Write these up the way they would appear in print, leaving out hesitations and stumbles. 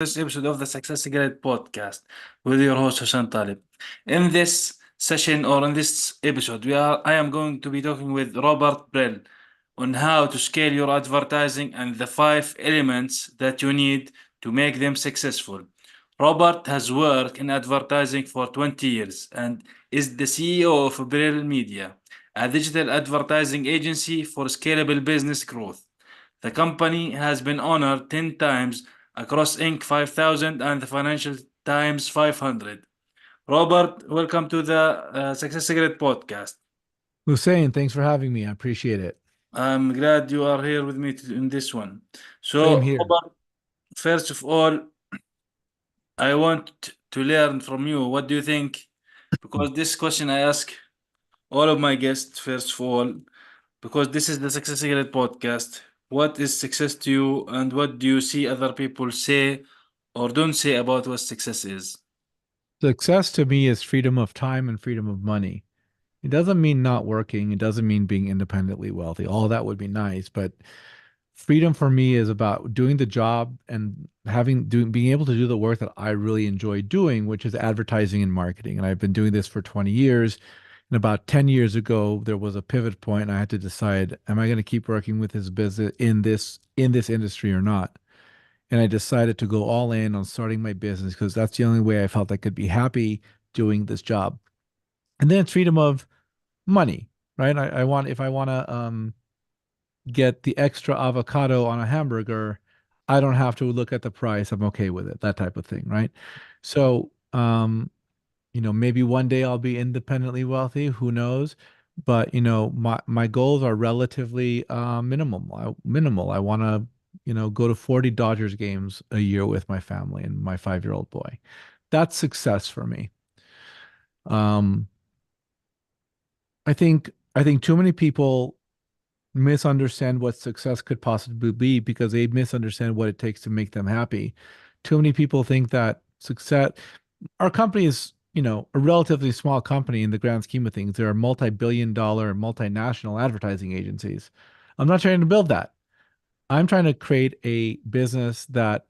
this episode of the Success Grid podcast with your host Hussein Talib. In this session or in this episode, I am going to be talking with Robert Brill on how to scale your advertising and the five elements that you need to make them successful. Robert has worked in advertising for 20 years and is the CEO of Brill Media, a digital advertising agency for scalable business growth. The company has been honored 10 times across Inc. 5000 and the Financial Times 500. Robert, welcome to the Success Secret podcast. Hussein, thanks for having me. I appreciate it. I'm glad you are here with me in this one. Same So, here. Robert, first of all, I want to learn from you. What do you think? Because this question I ask all of my guests, first of all, because this is the Success Secret podcast. What is success to you, and what do you see other people say or don't say about what success is? Success to me is freedom of time and freedom of money. It doesn't mean not working. It doesn't mean being independently wealthy. All that would be nice, but freedom for me is about doing the job and being able to do the work that I really enjoy doing, which is advertising and marketing. And I've been doing this for 20 years. And about 10 years ago, there was a pivot point and I had to decide, am I going to keep working with this business in this industry or not? And I decided to go all in on starting my business because that's the only way I felt I could be happy doing this job. And then it's freedom of money, right? I want if I want to get the extra avocado on a hamburger, I don't have to look at the price. I'm okay with it, that type of thing, right? So, maybe one day I'll be independently wealthy, who knows? But, my goals are relatively minimal. I want to, go to 40 Dodgers games a year with my family and my 5-year-old boy. That's success for me. Um, I think too many people misunderstand what success could possibly be because they misunderstand what it takes to make them happy. Too many people think that success, our company is, a relatively small company in the grand scheme of things. There are multi-billion dollar multinational advertising agencies. I'm not trying to build that. I'm trying to create a business that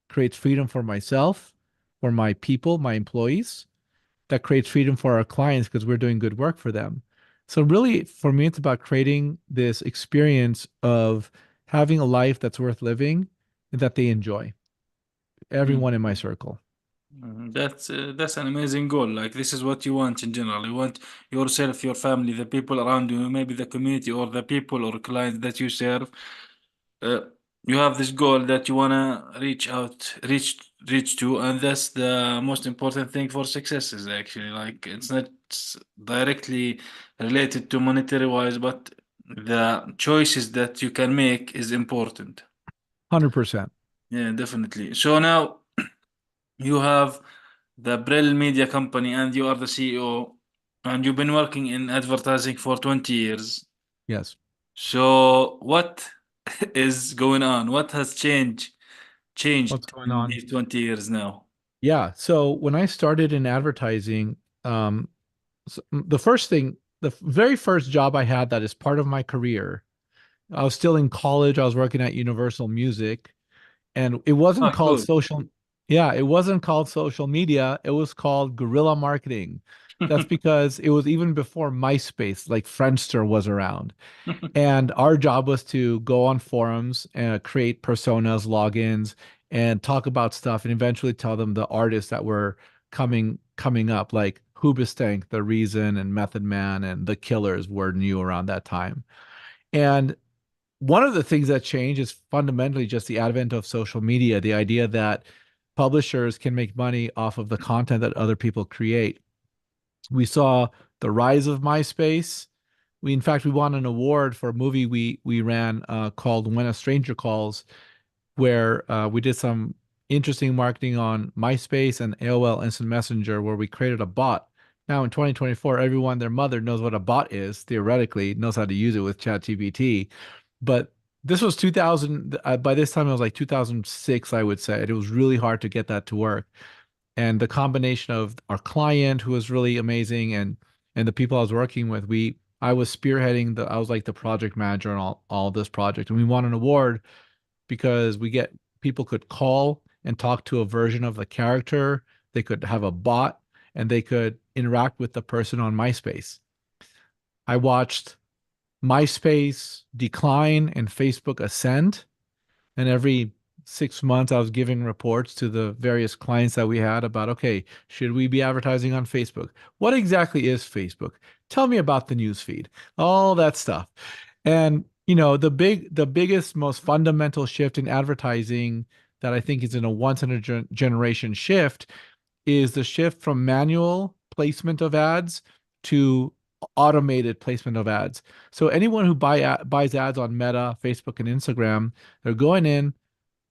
creates freedom for myself, for my people, my employees, that creates freedom for our clients because we're doing good work for them. So really, for me, it's about creating this experience of having a life that's worth living and that they enjoy. Mm. Everyone in my circle. That's an amazing goal. Like this is what you want in general. You want yourself, your family, the people around you, maybe the community or the people or clients that you serve. Uh, you have this goal that you wanna reach to, and that's the most important thing for successes. Actually, like it's not directly related to monetary wise, but the choices that you can make is important. 100%. Yeah, definitely. So now you have the Brill Media Company and you are the CEO and you've been working in advertising for 20 years. Yes. So what is going on? What has What's changed going in on? these 20 years now? Yeah. So when I started in advertising, the very first job I had that is part of my career, I was still in college. I was working at Universal Music, and it wasn't Oh, called cool. social. Yeah, it wasn't called social media. It was called guerrilla marketing. That's because it was even before MySpace, like Friendster was around. And our job was to go on forums and create personas, logins, and talk about stuff and eventually tell them the artists that were coming up, like Hoobastank, The Reason, and Method Man, and The Killers were new around that time. And one of the things that changed is fundamentally just the advent of social media, the idea that publishers can make money off of the content that other people create. We saw the rise of MySpace. In fact, we won an award for a movie we ran called When a Stranger Calls, where we did some interesting marketing on MySpace and AOL Instant Messenger, where we created a bot. Now in 2024, everyone, their mother knows what a bot is, theoretically, knows how to use it with ChatGPT. But this was 2000. By this time, it was like 2006, I would say. It was really hard to get that to work. And the combination of our client, who was really amazing, and the people I was working with, I was spearheading I was like the project manager on all this project. And we won an award because people could call and talk to a version of the character. They could have a bot and they could interact with the person on MySpace. I watched MySpace decline and Facebook ascend. And every 6 months, I was giving reports to the various clients that we had about, okay, should we be advertising on Facebook? What exactly is Facebook? Tell me about the news feed, all that stuff. And the biggest, most fundamental shift in advertising that I think is in a once in a generation shift is the shift from manual placement of ads to automated placement of ads. So anyone who buys ads on Meta, Facebook, and Instagram, they're going in,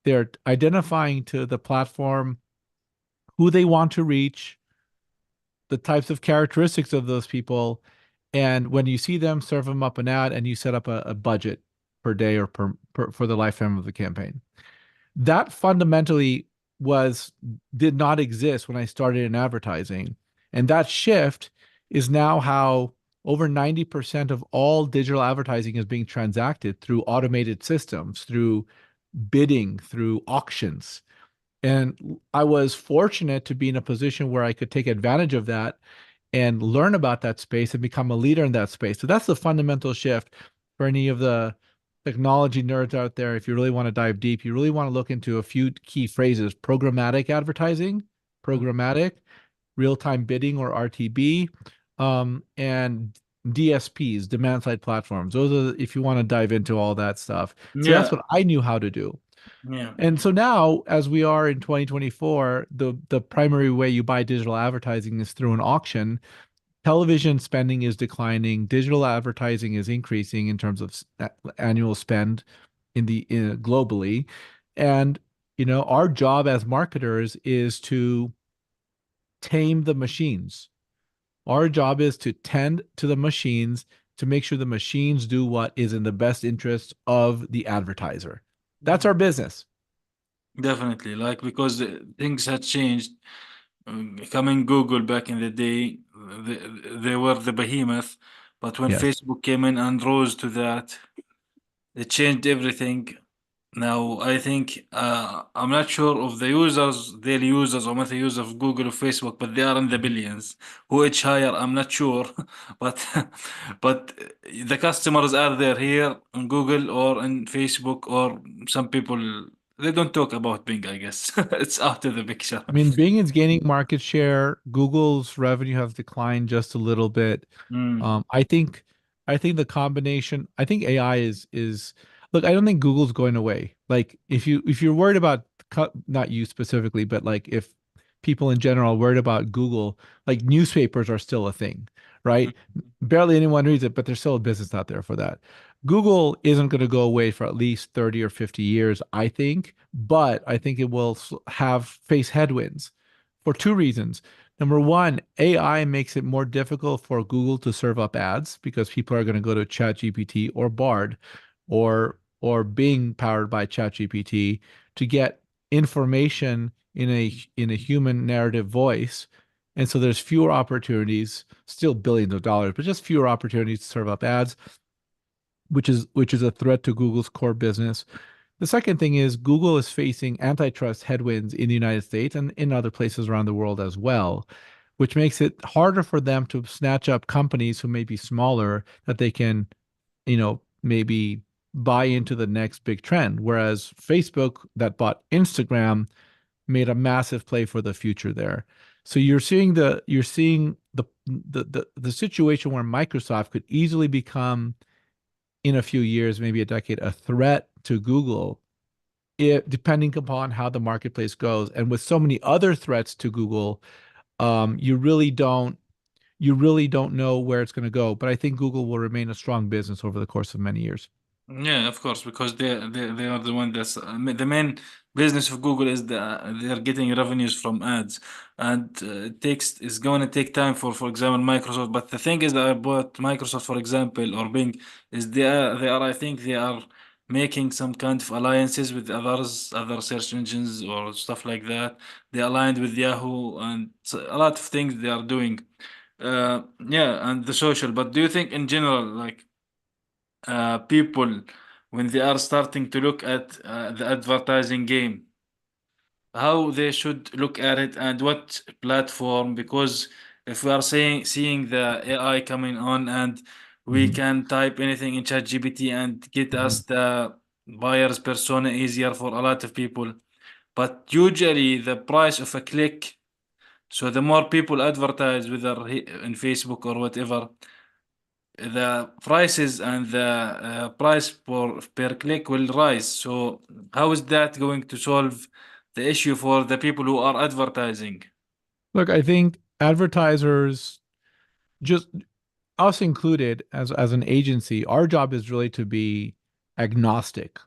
they're identifying to the platform who they want to reach, the types of characteristics of those people, and when you see them, serve them up an ad, and you set up a budget per day or for the lifetime of the campaign. That fundamentally was did not exist when I started in advertising. And that shift is now how over 90% of all digital advertising is being transacted through automated systems, through bidding, through auctions. And I was fortunate to be in a position where I could take advantage of that and learn about that space and become a leader in that space. So that's the fundamental shift for any of the technology nerds out there. If you really want to dive deep, you really want to look into a few key phrases: programmatic advertising, programmatic, real-time bidding or RTB, and DSPs, demand side platforms. Those are, if you want to dive into all that stuff. So that's Yeah, what I knew how to do. yeah, And so now, as we are in 2024, the primary way you buy digital advertising is through an auction. Television spending is declining. Digital advertising is increasing in terms of annual spend globally. And our job as marketers is to tame the machines. Our job is to tend to the machines to make sure the machines do what is in the best interest of the advertiser. That's our business. definitely. Like because things had changed. Coming Google back in the day, they were the behemoth, but when Yes. Facebook came in and rose to that, it changed everything. Now, I think I'm not sure of the users, daily users or monthly users of Google or Facebook, but they are in the billions. Which higher, I'm not sure, but but the customers are there here on Google or in Facebook, or some people they don't talk about Bing, I guess. It's out of the picture. I mean, Bing is gaining market share. Google's revenue has declined just a little bit. Mm, Um, I think, I think the combination. I think AI is. Look, I don't think Google's going away. Like, if you're worried about not you specifically, but like if people in general are worried about Google, like newspapers are still a thing, right? Barely anyone reads it, but there's still a business out there for that. Google isn't going to go away for at least 30 or 50 years, I think, but I think it will have face headwinds for two reasons. Number one, AI makes it more difficult for Google to serve up ads because people are going to go to ChatGPT or Bard or Bing powered by ChatGPT to get information in a human narrative voice. And so there's fewer opportunities, still billions of dollars, but just fewer opportunities to serve up ads, which is a threat to Google's core business. The second thing is Google is facing antitrust headwinds in the United States and in other places around the world as well, which makes it harder for them to snatch up companies who may be smaller that they can, maybe buy into the next big trend. Whereas Facebook that bought Instagram made a massive play for the future there. So you're seeing the situation where Microsoft could easily become in a few years, maybe a decade, a threat to Google, depending upon how the marketplace goes. And with so many other threats to Google, you really don't know where it's going to go. But I think Google will remain a strong business over the course of many years. yeah, of course, because they are the one that's the main business of Google is they are getting revenues from ads, and it takes is going to take time for example Microsoft. But the thing is that about Microsoft, for example, or Bing, is they are I think they are making some kind of alliances with other search engines or stuff like that. They aligned with Yahoo and a lot of things they are doing. Yeah, and the social. But do you think in general, like? People when they are starting to look at the advertising game. how they should look at it and what platform, because if we are saying seeing the AI coming on and we Mhm, can type anything in ChatGPT and get mhm. us the buyer's persona easier for a lot of people. But usually the price of a click, so the more people advertise, whether in Facebook or whatever, the prices and the price per click will rise. So how is that going to solve the issue for the people who are advertising? Look, I think advertisers, just us included as an agency, our job is really to be agnostic.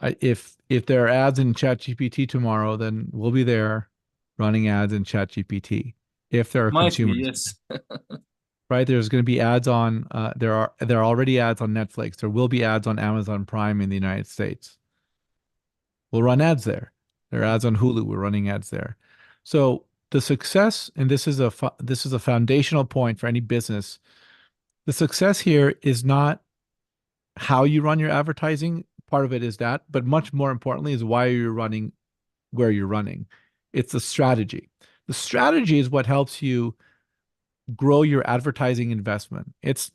If there are ads in ChatGPT tomorrow, then we'll be there running ads in ChatGPT. If there are Might be, consumers, yes. right? There's going to be ads on there are already ads on Netflix. There will be ads on Amazon Prime in the United States. We'll run ads there. There are ads on Hulu. We're running ads there. So the success, and this is a foundational point for any business. The success here is not how you run your advertising. Part of it is that, but much more importantly is why you're running where you're running. It's the strategy. The strategy is what helps you grow your advertising investment. It's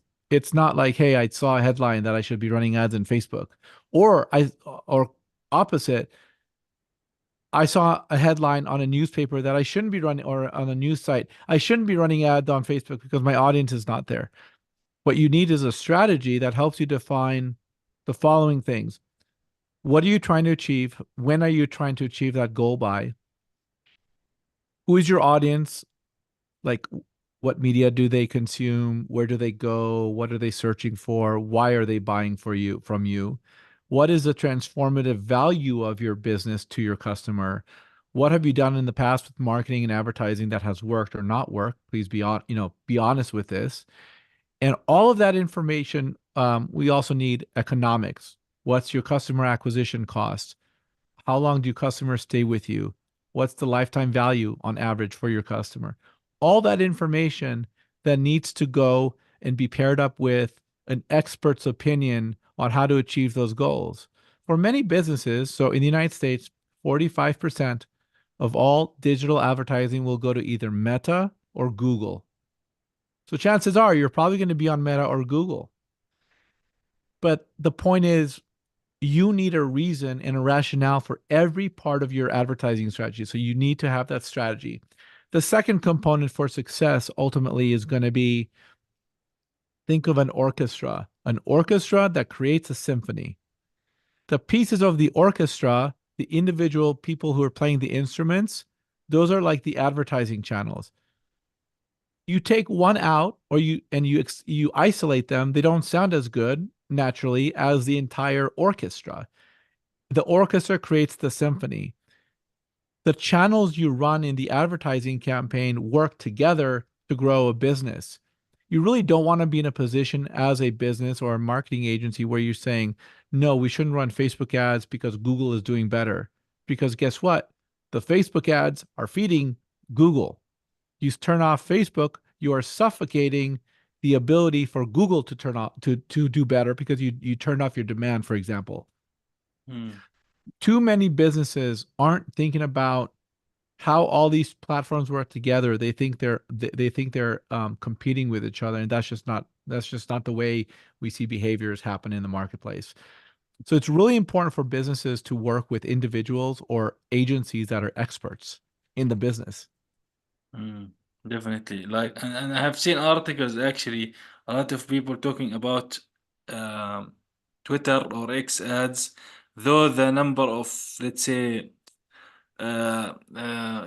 not like, hey, I saw a headline that I should be running ads in Facebook, or or opposite, I saw a headline on a newspaper that I shouldn't be running, or on a news site, I shouldn't be running ads on Facebook because my audience is not there. What you need is a strategy that helps you define the following things. What are you trying to achieve? When are you trying to achieve that goal by? Who is your audience? Like, what media do they consume? Where do they go? What are they searching for? Why are they buying from you? What is the transformative value of your business to your customer? What have you done in the past with marketing and advertising that has worked or not worked? Please be honest with this. And all of that information, we also need economics. What's your customer acquisition cost? How long do customers stay with you? What's the lifetime value on average for your customer? All that information that needs to go and be paired up with an expert's opinion on how to achieve those goals. For many businesses, so in the United States, 45% of all digital advertising will go to either Meta or Google. So chances are you're probably going to be on Meta or Google. But the point is, you need a reason and a rationale for every part of your advertising strategy. So you need to have that strategy. The second component for success ultimately is going to be, think of an orchestra that creates a symphony. The pieces of the orchestra, the individual people who are playing the instruments, those are like the advertising channels. You take one out, or you isolate them, they don't sound as good naturally as the entire orchestra. The orchestra creates the symphony. The channels you run in the advertising campaign work together to grow a business. You really don't want to be in a position as a business or a marketing agency where you're saying, no, we shouldn't run Facebook ads because Google is doing better. Because guess what? The Facebook ads are feeding Google. You turn off Facebook, you are suffocating the ability for Google to turn off to do better because you turned off your demand, for example. Hmm. Too many businesses aren't thinking about how all these platforms work together. They think they're competing with each other, and that's just not the way we see behaviors happen in the marketplace. So it's really important for businesses to work with individuals or agencies that are experts in the business. Mm, definitely. Like, and I have seen articles actually, a lot of people talking about um, Twitter or X ads, though the number of, let's say,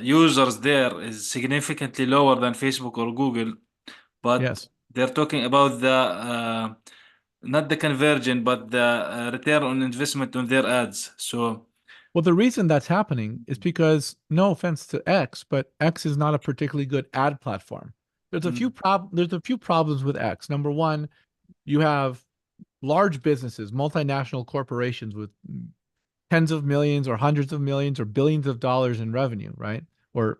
users there is significantly lower than Facebook or Google, but Yes. they're talking about the not the conversion, but the return on investment on their ads. So, Well, the reason that's happening is because, no offense to X, but X is not a particularly good ad platform. mm, There's a few problems with X. Number one, you have large businesses, multinational corporations with tens of millions or hundreds of millions or billions of dollars in revenue, right? Or,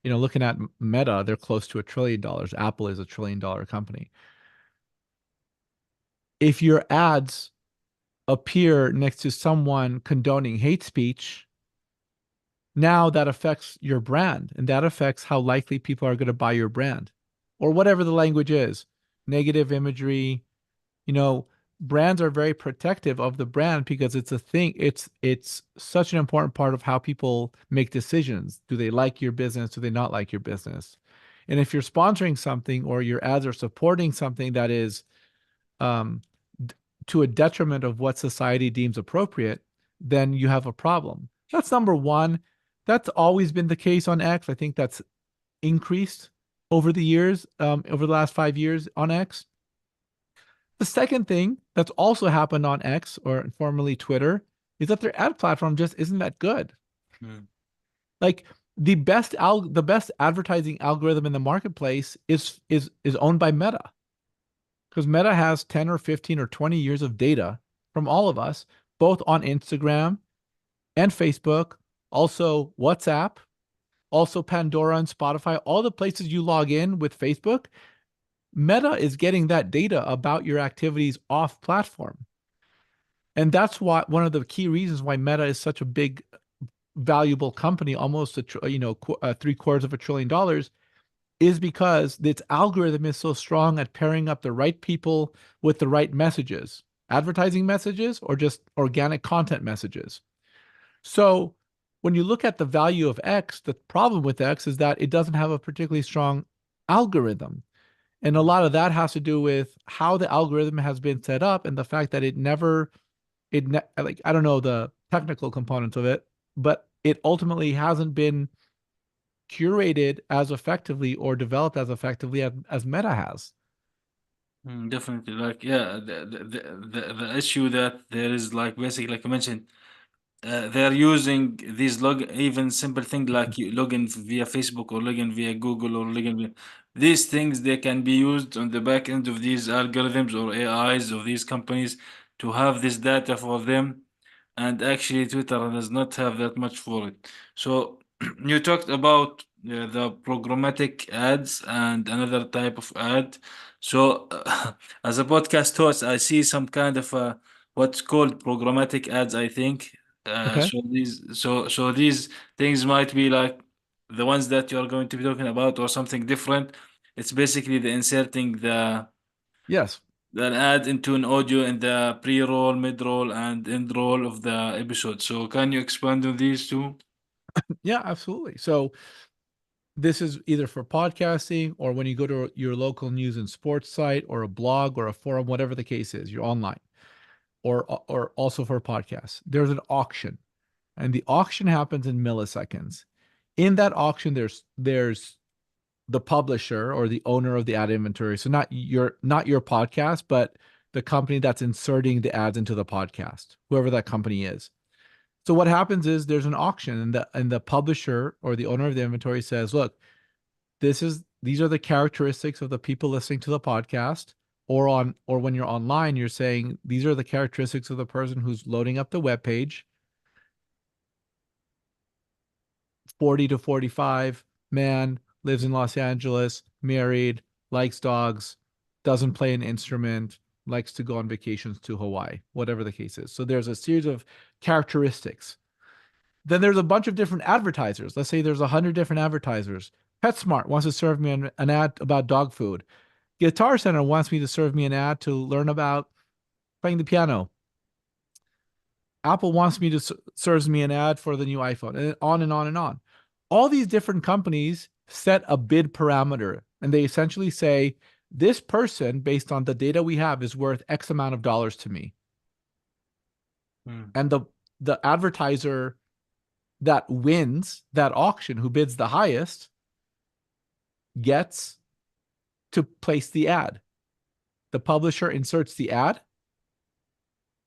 looking at Meta, they're close to $1 trillion. Apple is $1 trillion company. If your ads appear next to someone condoning hate speech, Now that affects your brand, and that affects how likely people are going to buy your brand or whatever the language is. Negative imagery, you know, brands are very protective of the brand because it's a thing. It's such an important part of how people make decisions. Do they like your business? Do they not like your business? And if you're sponsoring something or your ads are supporting something that is um, to a detriment of what society deems appropriate, then you have a problem. That's number one. That's always been the case on X. I think that's increased over the years, over the last 5 years on X. The second thing that's also happened on X, or formerly Twitter, is that their ad platform just isn't that good. Mm. Like the best advertising algorithm in the marketplace is owned by Meta, because Meta has 10 or 15 or 20 years of data from all of us, both on Instagram and Facebook, also WhatsApp, also Pandora and Spotify, all the places you log in with Facebook. Meta is getting that data about your activities off platform. And that's why one of the key reasons why Meta is such a big, valuable company, almost three-quarters of $1 trillion, is because its algorithm is so strong at pairing up the right people with the right messages, advertising messages or just organic content messages. So when you look at the value of X, the problem with X is that it doesn't have a particularly strong algorithm. And a lot of that has to do with how the algorithm has been set up and the fact that like, I don't know the technical components of it, but it ultimately hasn't been curated as effectively or developed as effectively as Meta has. Definitely, like yeah, the issue that there is like basically like I mentioned, they're using these even simple thing like you login via Facebook or login via Google or login via these things they can be used on the back end of these algorithms or AIs of these companies to have this data for them, and actually Twitter does not have that much for it. So you talked about the programmatic ads and another type of ad. So as a podcast host, I see some kind of what's called programmatic ads, I think. Okay. So these things might be like the ones that you are going to be talking about or something different. It's basically the inserting Yes. the ad into an audio in the pre-roll, mid-roll, and end-roll of the episode. So can you expand on these two? Yeah, absolutely. So this is either for podcasting or when you go to your local news and sports site or a blog or a forum, whatever the case is, you're online, or also for podcasts. There's an auction, and the auction happens in milliseconds. In that auction, there's the publisher or the owner of the ad inventory. So not your podcast, but the company that's inserting the ads into the podcast, whoever that company is. So what happens is there's an auction, and the publisher or the owner of the inventory says, "Look, these are the characteristics of the people listening to the podcast." Or when you're online, you're saying these are the characteristics of the person who's loading up the web page. 40 to 45, man, lives in Los Angeles, married, likes dogs, doesn't play an instrument, likes to go on vacations to Hawaii, whatever the case is. So there's a series of characteristics. Then there's a bunch of different advertisers. Let's say there's 100 different advertisers. PetSmart wants to serve me an ad about dog food. Guitar Center wants me to serve me an ad to learn about playing the piano. Apple wants me to serves me an ad for the new iPhone, and on and on and on. All these different companies set a bid parameter, and they essentially say this person, based on the data we have, is worth X amount of dollars to me. Hmm. And the advertiser that wins that auction, who bids the highest, gets to place the ad. The publisher inserts the ad.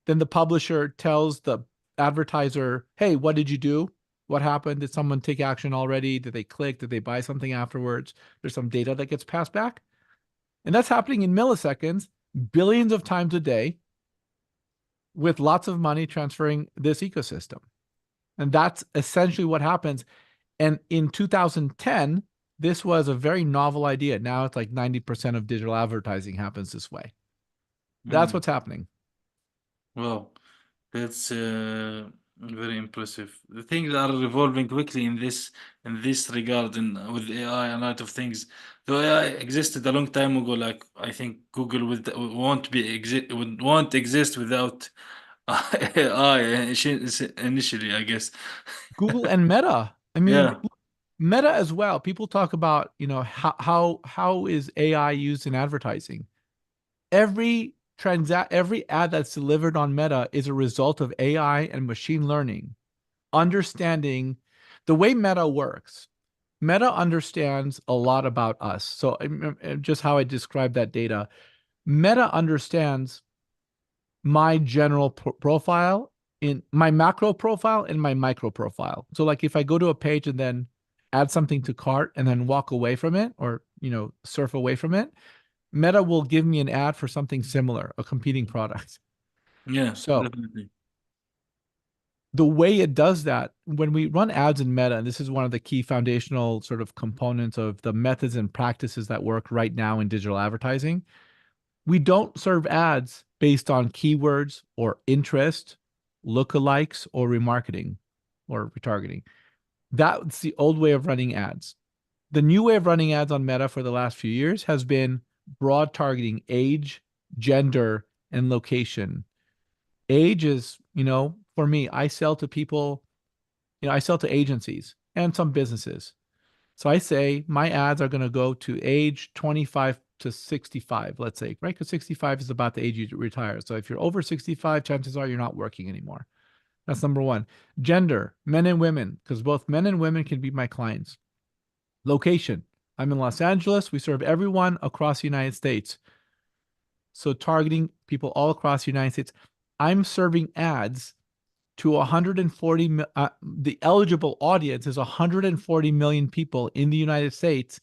Then the publisher tells the advertiser, hey, what did you do? What happened? Did someone take action already? Did they click? Did they buy something afterwards? There's some data that gets passed back. And that's happening in milliseconds, billions of times a day, with lots of money transferring this ecosystem. And that's essentially what happens. And in 2010, this was a very novel idea. Now it's like 90% of digital advertising happens this way. That's Hmm. what's happening. Well, that's Very impressive. The things are evolving quickly in this regard, and with AI, a lot of things. Though AI existed a long time ago, like I think Google won't exist without AI initially, I guess. Google and Meta. I mean, Yeah. Meta as well. People talk about, how is AI used in advertising? Every ad that's delivered on Meta is a result of AI and machine learning, understanding the way Meta works. Meta understands a lot about us. So just how I describe that data, Meta understands my general profile, in my macro profile and my micro profile. So like if I go to a page and then add something to cart and then walk away from it, or surf away from it, Meta will give me an ad for something similar, a competing product. Yeah, So definitely. the way it does that, when we run ads in Meta, and this is one of the key foundational sort of components of the methods and practices that work right now in digital advertising, we don't serve ads based on keywords or interest, lookalikes, or remarketing or retargeting. That's the old way of running ads. The new way of running ads on Meta for the last few years has been broad targeting: age, gender, and location. Age is, for me, I sell to people, I sell to agencies and some businesses. So I say my ads are going to go to age 25 to 65, let's say, right? Because 65 is about the age you retire. So if you're over 65, chances are you're not working anymore. That's number one. Gender, men and women, because both men and women can be my clients. Location, I'm in Los Angeles. We serve everyone across the United States. So targeting people all across the United States. I'm serving ads to 140, the eligible audience is 140 million people in the United States,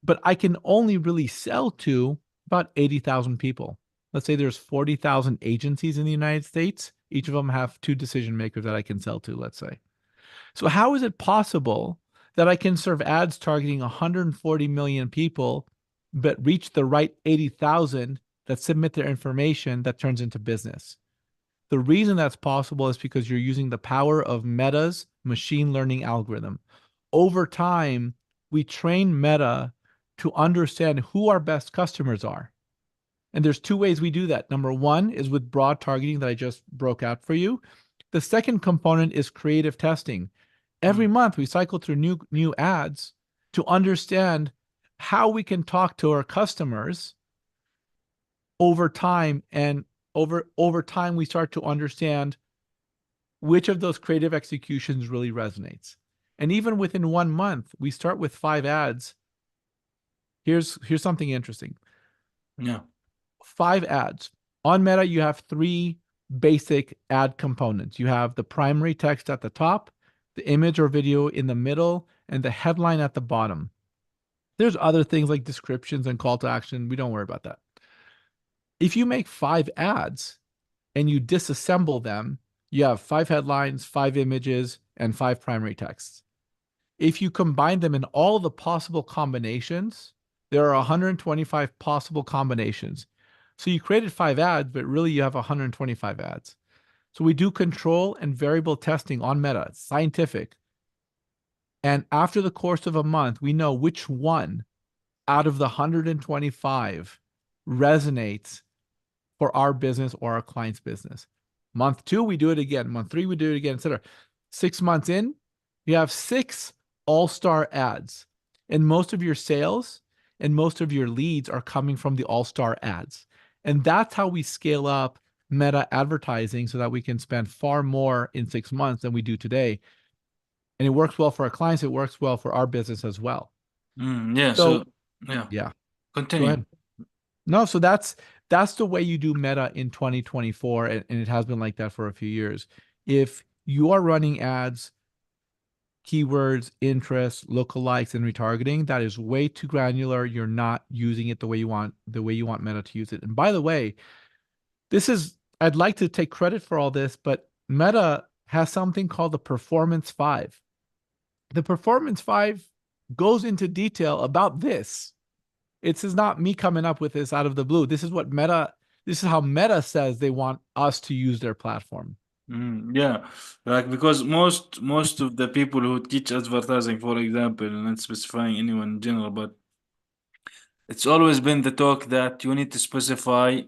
but I can only really sell to about 80,000 people. Let's say there's 40,000 agencies in the United States. Each of them have two decision makers that I can sell to, let's say. So how is it possible that I can serve ads targeting 140 million people, but reach the right 80,000 that submit their information that turns into business? The reason that's possible is because you're using the power of Meta's machine learning algorithm. Over time, we train Meta to understand who our best customers are. And there's two ways we do that. Number one is with broad targeting that I just broke out for you. The second component is creative testing. Every Mm. month we cycle through new ads to understand how we can talk to our customers over time, and over time we start to understand which of those creative executions really resonates. And even within 1 month, we start with 5 ads. Here's something interesting. Yeah. 5 ads. On Meta, you have 3 basic ad components. You have the primary text at the top, the image or video in the middle, and the headline at the bottom. There's other things like descriptions and call to action. We don't worry about that. If you make 5 ads and you disassemble them, you have 5 headlines, 5 images, and 5 primary texts. If you combine them in all the possible combinations, there are 125 possible combinations. So you created 5 ads, but really you have 125 ads. So we do control and variable testing on Meta. It's scientific. And after the course of a month, we know which one out of the 125 resonates for our business or our client's business. Month 2, we do it again. Month 3, we do it again, etc. 6 months in, you have 6 all-star ads. And most of your sales and most of your leads are coming from the all-star ads. And that's how we scale up Meta advertising so that we can spend far more in 6 months than we do today. And it works well for our clients. It works well for our business as well. Yeah. So So, yeah. yeah, go Continue. ahead. No, so that's the way you do Meta in 2024, and it has been like that for a few years. If you are running ads, keywords, interests, lookalikes, and retargeting, that is way too granular. You're not using it the way you want Meta to use it. And by the way, I'd like to take credit for all this, but Meta has something called the Performance 5. The Performance 5 goes into detail about this. It's not me coming up with this out of the blue. This is how Meta says they want us to use their platform. Yeah, like because most of the people who teach advertising, for example, not specifying anyone in general, but it's always been the talk that you need to specify.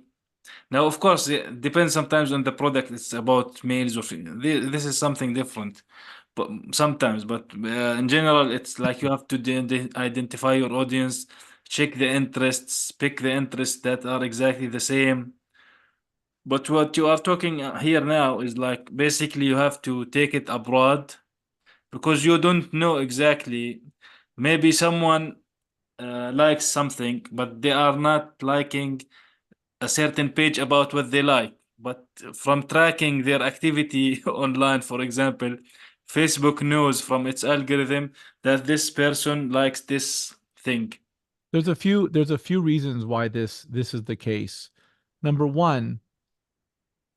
Now, of course, it depends sometimes on the product. It's about males or females. This is something different, but sometimes, but in general, it's like you have to identify your audience, check the interests, pick the interests that are exactly the same. But what you are talking here now is like basically you have to take it abroad because you don't know exactly. Maybe someone likes something, but they are not liking a certain page about what they like. But from tracking their activity online, for example, Facebook knows from its algorithm that this person likes this thing. There's a few reasons why this is the case. Number one,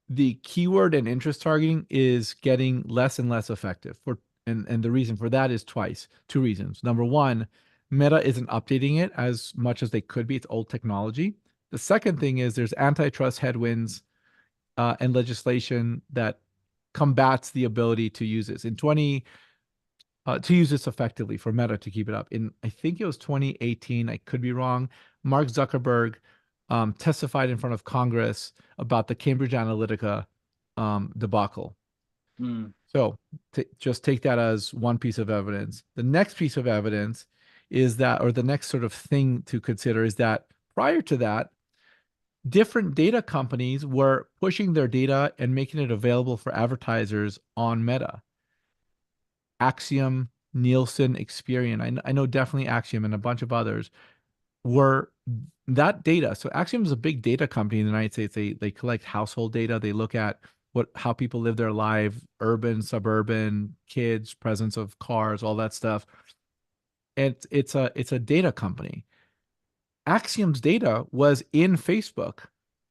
the keyword and interest targeting is getting less and less effective for and the reason for that is two reasons. Number one, Meta isn't updating it as much as they could be. It's old technology. The second thing is there's antitrust headwinds and legislation that combats the ability to use this. To use this effectively for Meta to keep it up. In I think it was 2018, I could be wrong. Mark Zuckerberg testified in front of Congress about the Cambridge Analytica debacle. Mm, So just take that as one piece of evidence. The next piece of evidence is that, or the next sort of thing to consider is that prior to that, different data companies were pushing their data and making it available for advertisers on Meta. Axiom, Nielsen, Experian. I know definitely Axiom and a bunch of others were that data. So Axiom is a big data company in the United States. They collect household data. They look at how people live their life, urban, suburban, kids, presence of cars, all that stuff. And it's a data company. Axiom's data was in Facebook,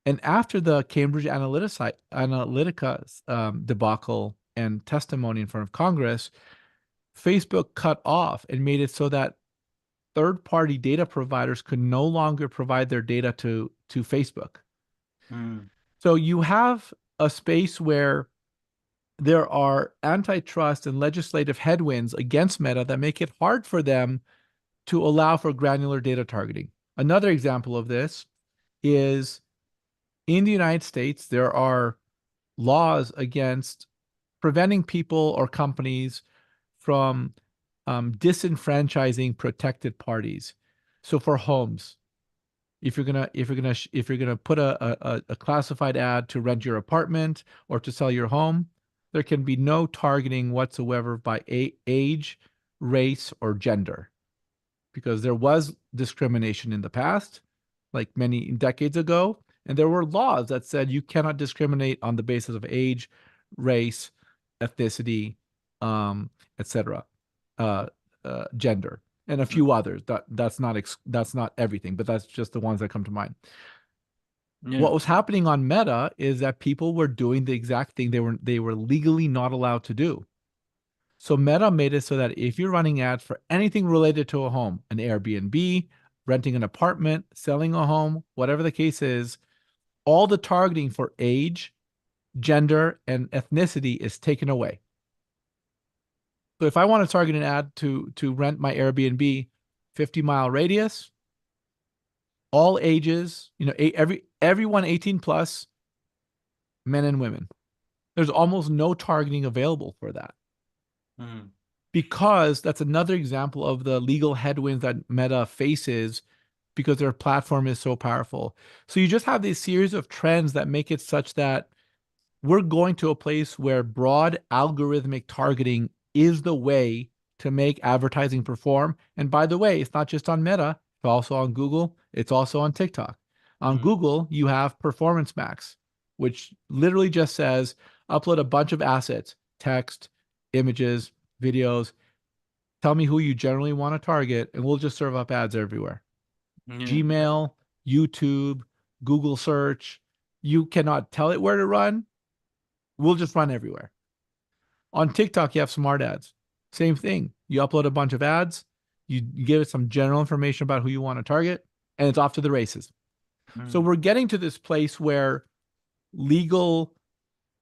and after the Cambridge Analytica debacle and testimony in front of Congress, Facebook cut off and made it so that third-party data providers could no longer provide their data to Facebook. mm, So you have a space where there are antitrust and legislative headwinds against Meta that make it hard for them to allow for granular data targeting. Another example of this is in the United States, there are laws against preventing people or companies from disenfranchising protected parties. So for homes, if you're gonna put a classified ad to rent your apartment or to sell your home, there can be no targeting whatsoever by age, race, or gender, because there was discrimination in the past, like many decades ago, and there were laws that said you cannot discriminate on the basis of age, race, ethnicity, etc., uh, gender, and a few others. That's not everything, but that's just the ones that come to mind. yeah. What was happening on Meta is that people were doing the exact thing they were legally not allowed to do. So Meta made it so that if you're running ads for anything related to a home, an Airbnb, renting an apartment, selling a home, whatever the case is, all the targeting for age, gender, and ethnicity is taken away. So if I want to target an ad to rent my Airbnb, 50-mile radius, all ages, everyone 18 plus, men and women. There's almost no targeting available for that, Mm, because that's another example of the legal headwinds that Meta faces because their platform is so powerful. So you just have this series of trends that make it such that we're going to a place where broad algorithmic targeting is the way to make advertising perform. And by the way, it's not just on Meta, it's also on Google, it's also on TikTok. On mm, Google, you have Performance Max, which literally just says upload a bunch of assets, text, images, videos. Tell me who you generally want to target, and we'll just serve up ads everywhere. yeah. Gmail, YouTube, Google search. You cannot tell it where to run. We'll just run everywhere. On TikTok, you have smart ads. Same thing. You upload a bunch of ads, you give it some general information about who you want to target, and it's off to the races. So Mm, we're getting to this place where legal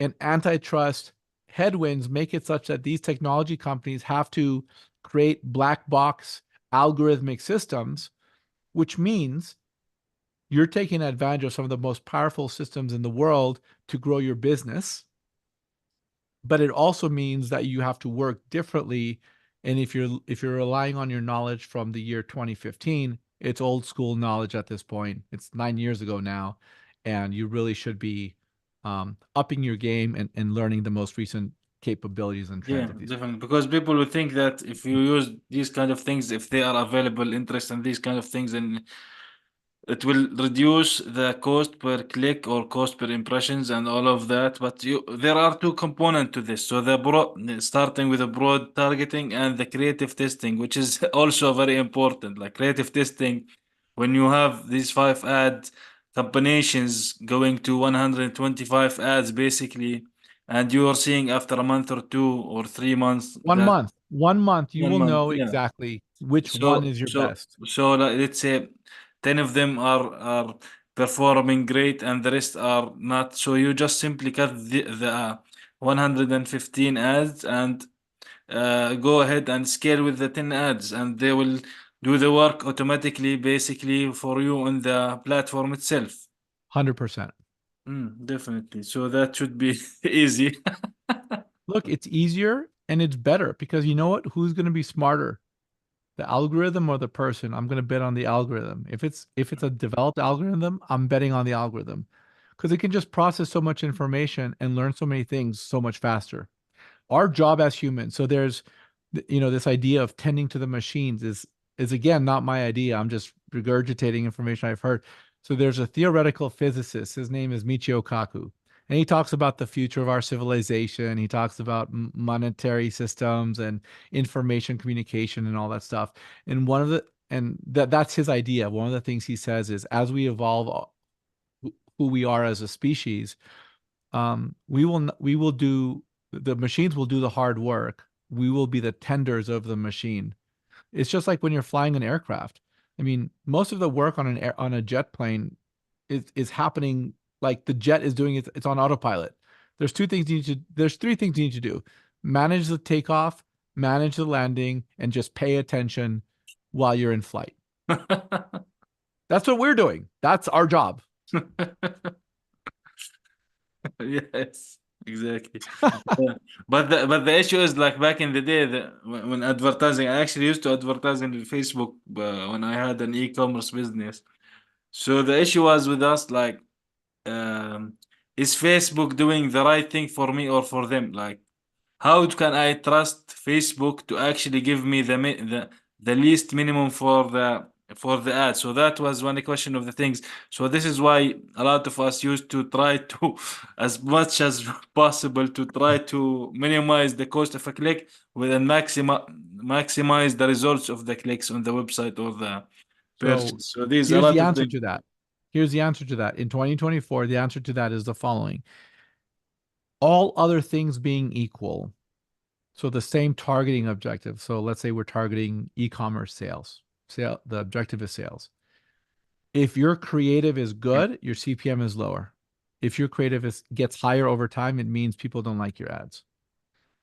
and antitrust headwinds make it such that these technology companies have to create black box algorithmic systems, which means you're taking advantage of some of the most powerful systems in the world to grow your business. But it also means that you have to work differently. And if you're relying on your knowledge from the year 2015, it's old school knowledge at this point. It's 9 years ago now, and you really should be upping your game and learning the most recent capabilities and trends Yeah, of these. definitely. Because people would think that if you use these kind of things, if they are available, interest in these kind of things, and it will reduce the cost per click or cost per impressions and all of that. But there are two components to this. So starting with the broad targeting and the creative testing, which is also very important. Like creative testing, when you have these five ad combinations going to 125 ads basically, and you are seeing after a month or 2 or 3 months One that month, 1 month, you one will month, know yeah. exactly which one So is your so best. so like, let's say 10 of them are performing great and the rest are not. So you just simply cut the 115 ads and go ahead and scale with the 10 ads, and they will do the work automatically basically for you on the platform itself. 100%. Definitely. So that should be easy. Look, it's easier and it's better because you know what? Who's going to be smarter? The algorithm or the person? I'm going to bet on the algorithm. If it's a developed algorithm, I'm betting on the algorithm because it can just process so much information and learn so many things so much faster. Our job as humans, so there's this idea of tending to the machines is again not my idea. I'm just regurgitating information I've heard. So there's a theoretical physicist, his name is Michio Kaku, and he talks about the future of our civilization. He talks about monetary systems and information communication and all that stuff. And that's his idea. One of the things he says is as we evolve who we are as a species, we will do the machines will do the hard work. We will be the tenders of the machine. It's just like when you're flying an aircraft. I mean, most of the work on a jet plane is happening like the jet is doing it. It's on autopilot. There's three things you need to do: manage the takeoff, manage the landing, and just pay attention while you're in flight. That's what we're doing. That's our job. Yes, exactly. Yeah. But the issue is like back in the day when advertising, I actually used to advertise in Facebook when I had an e-commerce business. So the issue was with us like, um, is Facebook doing the right thing for me or for them? Like, how can I trust Facebook to actually give me the least minimum for the ad? So that was one question of the things. So this is why a lot of us used to try to, as much as possible, to try to minimize the cost of a click with and maximize the results of the clicks on the website or the So purchase. So these a here's the lot of answer things. to that. Here's the answer to that. In 2024, the answer to that is the following: all other things being equal. So the same targeting objective. So let's say we're targeting e-commerce sales. The objective is sales. If your creative is good, your CPM is lower. If your creative gets higher over time, it means people don't like your ads.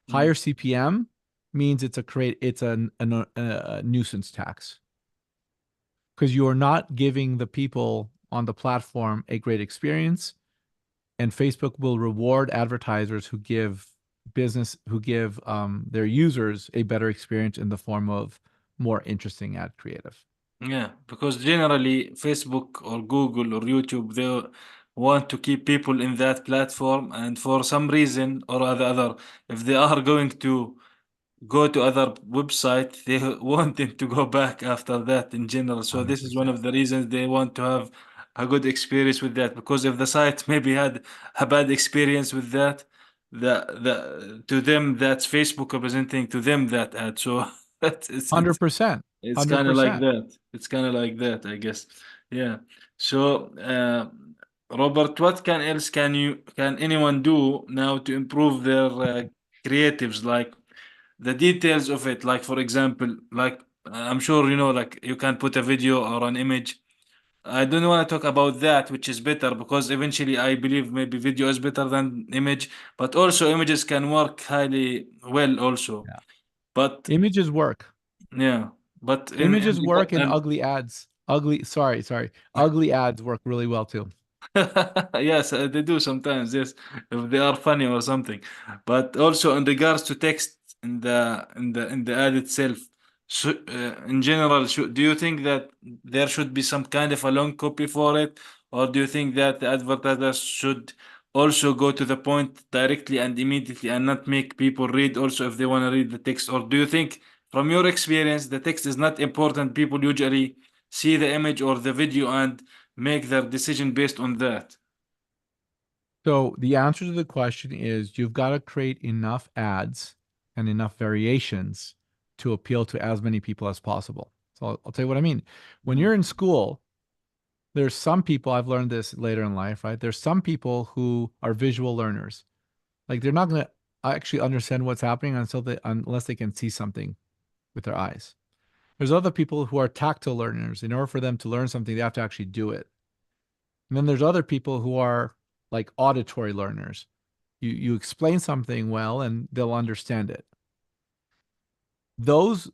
Mm. Higher CPM means it's a nuisance tax because you are not giving the people on the platform a great experience, and Facebook will reward advertisers who give their users a better experience in the form of more interesting ad creative. Yeah, because generally Facebook or Google or YouTube, they want to keep people in that platform, and for some reason or other, if they are going to go to other website, they want them to go back after that in general. So this is one 100%. of the reasons they want to have a good experience with that. Because if the site maybe had a bad experience with that, the to them that's Facebook representing to them that ad. So it's 100%. it's kind of like 100%. that. It's kind of like that, I guess. Yeah. So, Robert, what can anyone do now to improve their creatives, like the details of it? Like, for example, like I'm sure you know, like you can put a video or an image I don't want to talk about that, which is better, because eventually I believe maybe video is better than image, but also images can work highly well also. Yeah. But Images work. yeah, but Images work in and ugly ads. Sorry. Ugly ads work really well too. yes, they do sometimes. Yes, if they are funny or something. But also in regards to text in the ad itself, in general, do you think that there should be some kind of a long copy for it, or do you think that the advertisers should also go to the point directly and immediately and not make people read also if they want to read the text? Or do you think, from your experience, the text is not important? People usually see the image or the video and make their decision based on that. So the answer to the question is you've got to create enough ads and enough variations to appeal to as many people as possible. So I'll tell you what I mean. When Mm, you're in school, there's some people, I've learned this later in life, right? There's some people who are visual learners. Like they're not going to actually understand what's happening unless they can see something with their eyes. There's other people who are tactile learners. In order for them to learn something, they have to actually do it. And then there's other people who are like auditory learners. You explain something well and they'll understand it. Those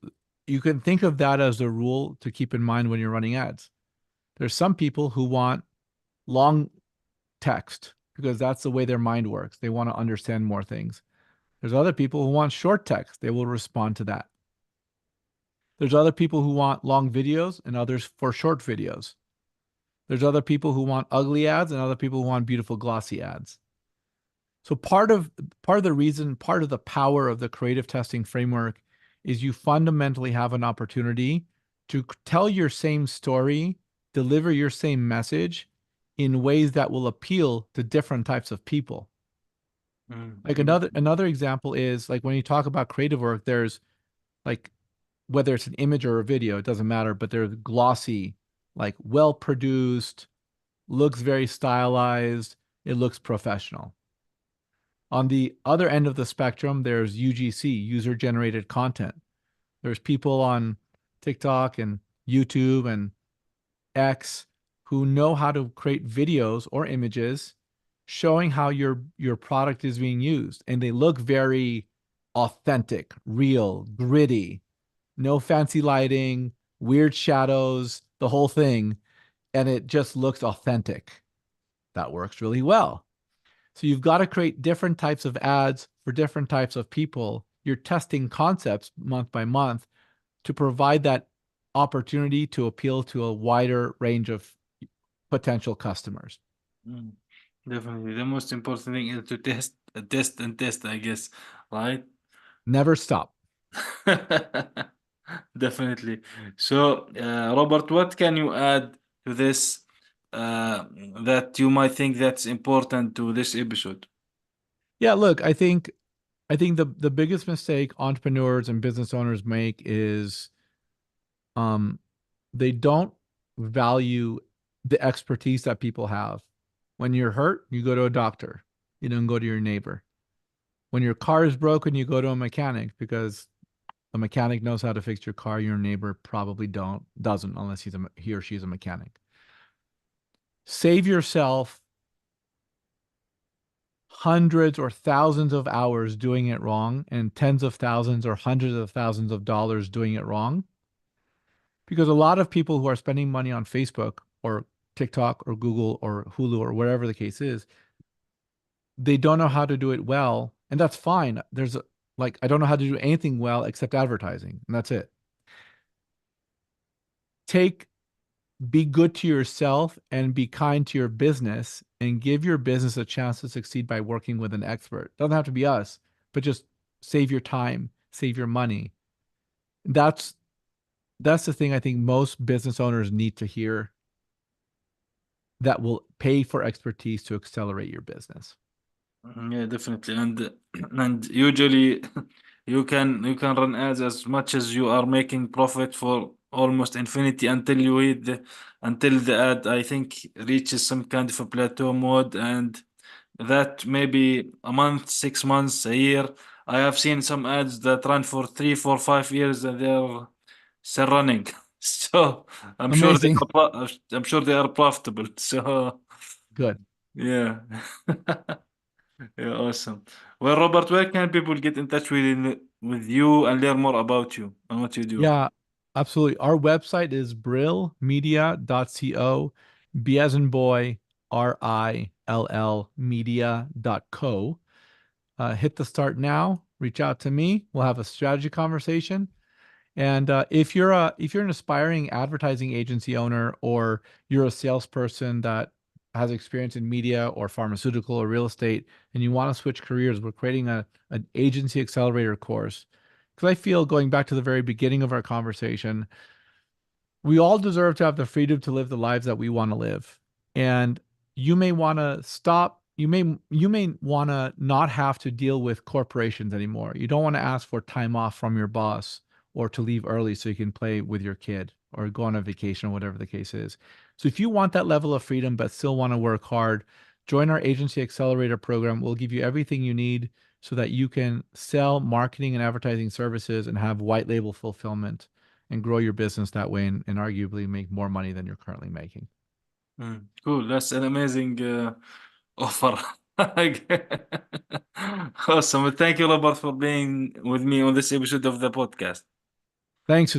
you can think of that as a rule to keep in mind when you're running ads. There's some people who want long text because that's the way their mind works. They want to understand more things. There's other people who want short text. They will respond to that. There's other people who want long videos and others for short videos. There's other people who want ugly ads and other people who want beautiful glossy ads. So part of the reason, part of the power of the creative testing framework is you fundamentally have an opportunity to tell your same story, deliver your same message in ways that will appeal to different types of people. Like mm, another example is like when you talk about creative work, there's like whether it's an image or a video, it doesn't matter, but they're glossy, like well produced, looks very stylized, it looks professional. On the other end of the spectrum, there's UGC, user generated content. There's people on TikTok and YouTube and X who know how to create videos or images showing how your product is being used, and they look very authentic, real, gritty, no fancy lighting, weird shadows, the whole thing, and it just looks authentic. That works really well. So you've got to create different types of ads for different types of people. You're testing concepts month by month to provide that opportunity to appeal to a wider range of potential customers. mm. Definitely. The most important thing is to test, test, and test, I guess, right? Never stop. Definitely. So, Robert, what can you add to this uh, that you might think that's important to this episode? Yeah, look, I think the biggest mistake entrepreneurs and business owners make is um they don't value the expertise that people have. When you're hurt, you go to a doctor. You don't go to your neighbor. When your car is broken, you go to a mechanic because a mechanic knows how to fix your car. Your neighbor probably doesn't unless he or she's a mechanic. Save yourself hundreds or thousands of hours doing it wrong and tens of thousands or hundreds of thousands of dollars doing it wrong. Because a lot of people who are spending money on Facebook or TikTok or Google or Hulu or wherever the case is, they don't know how to do it well. And that's fine. Like, I don't know how to do anything well except advertising, and that's it. Take Be good to yourself and be kind to your business and give your business a chance to succeed by working with an expert. Doesn't have to be us, but just save your time, save your money. That's that's the thing I think most business owners need to hear that will pay for expertise to accelerate your business. Yeah, definitely. And and usually you can run ads as much as you are making profit for almost infinity until you hit until the ad, I think, reaches some kind of a plateau mode, and that maybe a month, 6 months, a year. I have seen some ads that run for 3, 4, 5 years and they're still running. So I'm sure they Amazing. are I'm sure they are profitable. So Good. yeah. Yeah, awesome. Well, Robert, where can people get in touch with you and learn more about you and what you do? Yeah, absolutely. Our website is brillmedia.co, B as in boy, RILL media.co. Hit the start now, reach out to me. We'll have a strategy conversation. And if you're an aspiring advertising agency owner, or you're a salesperson that has experience in media or pharmaceutical or real estate, and you want to switch careers, we're creating an agency accelerator course. Because I feel, going back to the very beginning of our conversation, we all deserve to have the freedom to live the lives that we want to live. And you may want to stop, you may want to not have to deal with corporations anymore. You don't want to ask for time off from your boss, or to leave early so you can play with your kid or go on a vacation or whatever the case is. So if you want that level of freedom but still want to work hard, join our agency accelerator program. We'll give you everything you need so that you can sell marketing and advertising services and have white label fulfillment and grow your business that way, and arguably make more money than you're currently making. Cool. That's an amazing offer. Awesome. Thank you, Robert, for being with me on this episode of the podcast. Thanks.